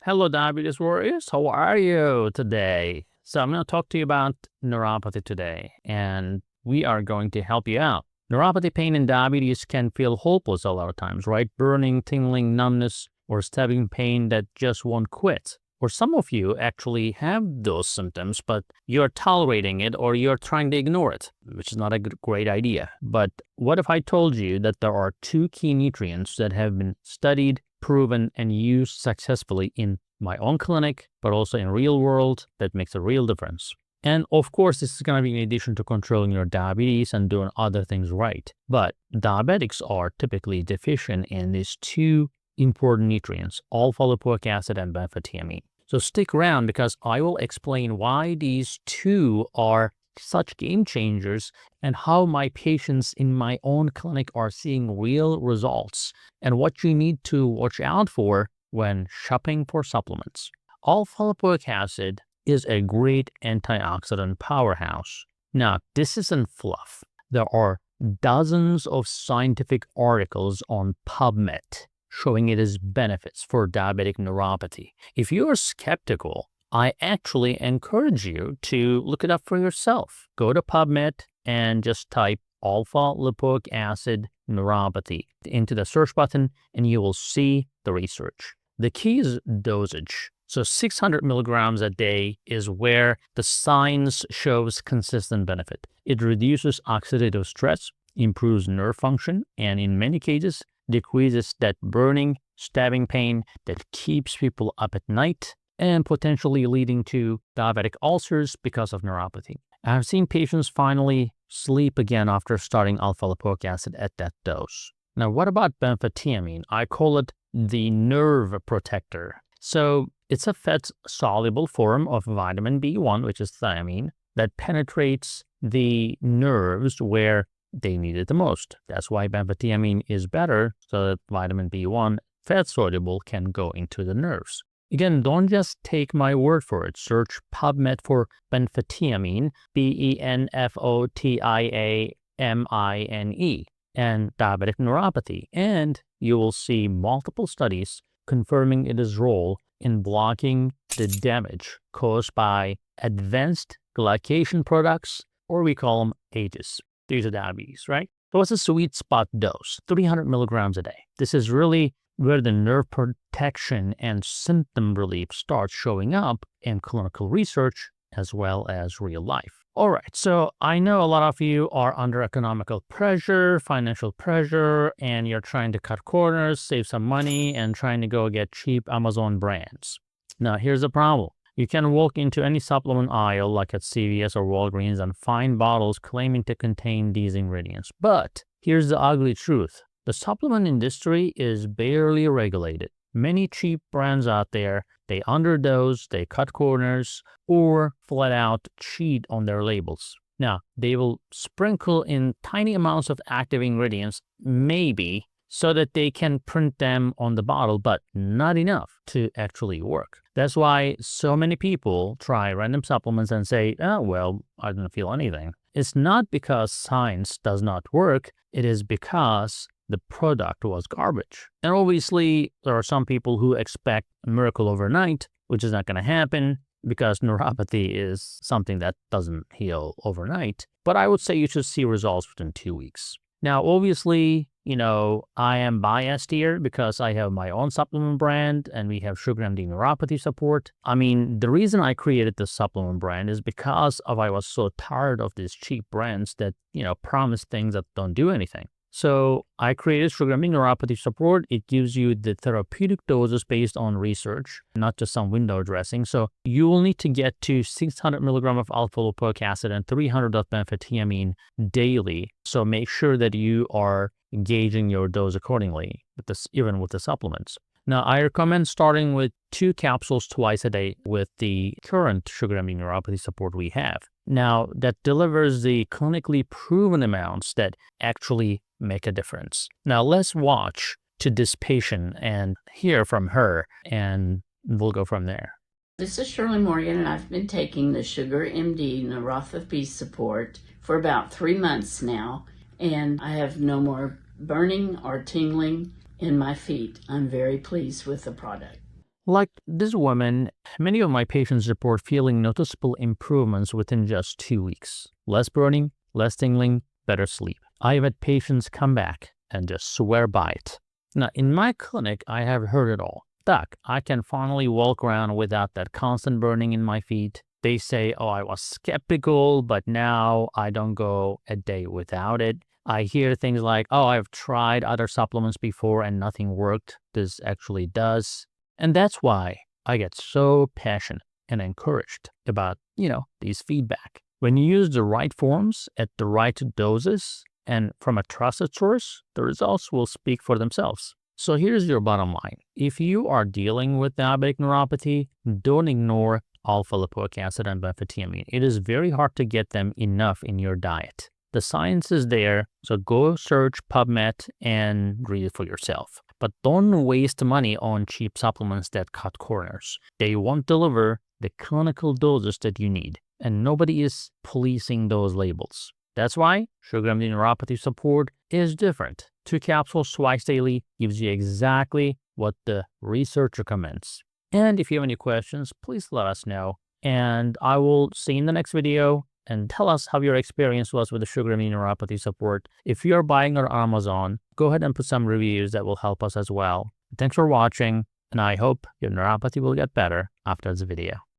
Hello, diabetes warriors. How are you today? So I'm going to talk to you about neuropathy today, and we are going to help you out. Neuropathy pain in diabetes can feel hopeless a lot of times, right? Burning, tingling, numbness, or stabbing pain that just won't quit. Or some of you actually have those symptoms, but you're tolerating it or you're trying to ignore it, which is not a great idea. But what if I told you that there are two key nutrients that have been studied, proven, and used successfully in my own clinic, but also in real world, that makes a real difference? And of course, this is going to be in addition to controlling your diabetes and doing other things right. But diabetics are typically deficient in these two important nutrients, alpha-lipoic acid and benfotiamine. So stick around because I will explain why these two are such game changers and how my patients in my own clinic are seeing real results and what you need to watch out for when shopping for supplements. Alpha-lipoic acid is a great antioxidant powerhouse. Now, this isn't fluff. There are dozens of scientific articles on PubMed showing its benefits for diabetic neuropathy. If you're skeptical, I actually encourage you to look it up for yourself. Go to PubMed and just type alpha-lipoic acid neuropathy into the search button and you will see the research. The key is dosage. So 600 milligrams a day is where the science shows consistent benefit. It reduces oxidative stress, improves nerve function, and in many cases, decreases that burning, stabbing pain that keeps people up at night and potentially leading to diabetic ulcers because of neuropathy. I've seen patients finally sleep again after starting alpha-lipoic acid at that dose. Now, what about benfotiamine? I call it the nerve protector. So it's a fat-soluble form of vitamin B1, which is thiamine, that penetrates the nerves where they need it the most. That's why benfotiamine is better, so that vitamin B1, fat-soluble, can go into the nerves. Again, don't just take my word for it. Search PubMed for benfotiamine, benfotiamine, and diabetic neuropathy, and you will see multiple studies confirming its role in blocking the damage caused by advanced glycation products, or we call them AGEs, due to diabetes, right? So what's a sweet spot dose? 300 milligrams a day. This is really where the nerve protection and symptom relief starts showing up in clinical research as well as real life. All right, so I know a lot of you are under economical pressure, financial pressure, and you're trying to cut corners, save some money, and trying to go get cheap Amazon brands. Now, here's the problem. You can walk into any supplement aisle like at CVS or Walgreens and find bottles claiming to contain these ingredients. But here's the ugly truth. The supplement industry is barely regulated. Many cheap brands out there, they underdose, they cut corners, or flat out cheat on their labels. Now, they will sprinkle in tiny amounts of active ingredients, maybe, so that they can print them on the bottle, but not enough to actually work. That's why so many people try random supplements and say, oh, well, I don't feel anything. It's not because science does not work. It is because the product was garbage. And obviously, there are some people who expect a miracle overnight, which is not going to happen because neuropathy is something that doesn't heal overnight. But I would say you should see results within 2 weeks. Now, obviously, I am biased here because I have my own supplement brand and we have SugarMD Neuropathy Support. I mean, the reason I created this supplement brand is because I was so tired of these cheap brands that, promise things that don't do anything. So I created SugarMD Neuropathy Support. It gives you the therapeutic doses based on research, not just some window dressing. So you will need to get to 600 milligram of alpha-lipoic acid and 300 of benfotiamine daily. So make sure that you are gauging your dose accordingly, even with the supplements. Now, I recommend starting with 2 capsules twice a day with the current SugarMD Neuropathy Support we have. Now, that delivers the clinically proven amounts that actually make a difference. Now, let's watch to this patient and hear from her, and we'll go from there. This is Shirley Morgan, and I've been taking the SugarMD Neuropathy Support for about 3 months now, and I have no more burning or tingling in my feet. I'm very pleased with the product. Like this woman, many of my patients report feeling noticeable improvements within just 2 weeks. Less burning, less tingling, better sleep. I have had patients come back and just swear by it. Now, in my clinic, I have heard it all. Doc, I can finally walk around without that constant burning in my feet. They say, oh, I was skeptical, but now I don't go a day without it. I hear things like, oh, I've tried other supplements before and nothing worked. This actually does. And that's why I get so passionate and encouraged about, these feedback. When you use the right forms at the right doses and from a trusted source, the results will speak for themselves. So here's your bottom line. If you are dealing with diabetic neuropathy, don't ignore alpha-lipoic acid and benfotiamine. It is very hard to get them enough in your diet. The science is there, so go search PubMed and read it for yourself. But don't waste money on cheap supplements that cut corners. They won't deliver the clinical doses that you need, and nobody is policing those labels. That's why SugarMD Neuropathy Support is different. 2 capsules twice daily gives you exactly what the research recommends. And if you have any questions, please let us know. And I will see you in the next video. And tell us how your experience was with the SugarMD Neuropathy Support. If you're buying on Amazon, go ahead and put some reviews that will help us as well. Thanks for watching, and I hope your neuropathy will get better after this video.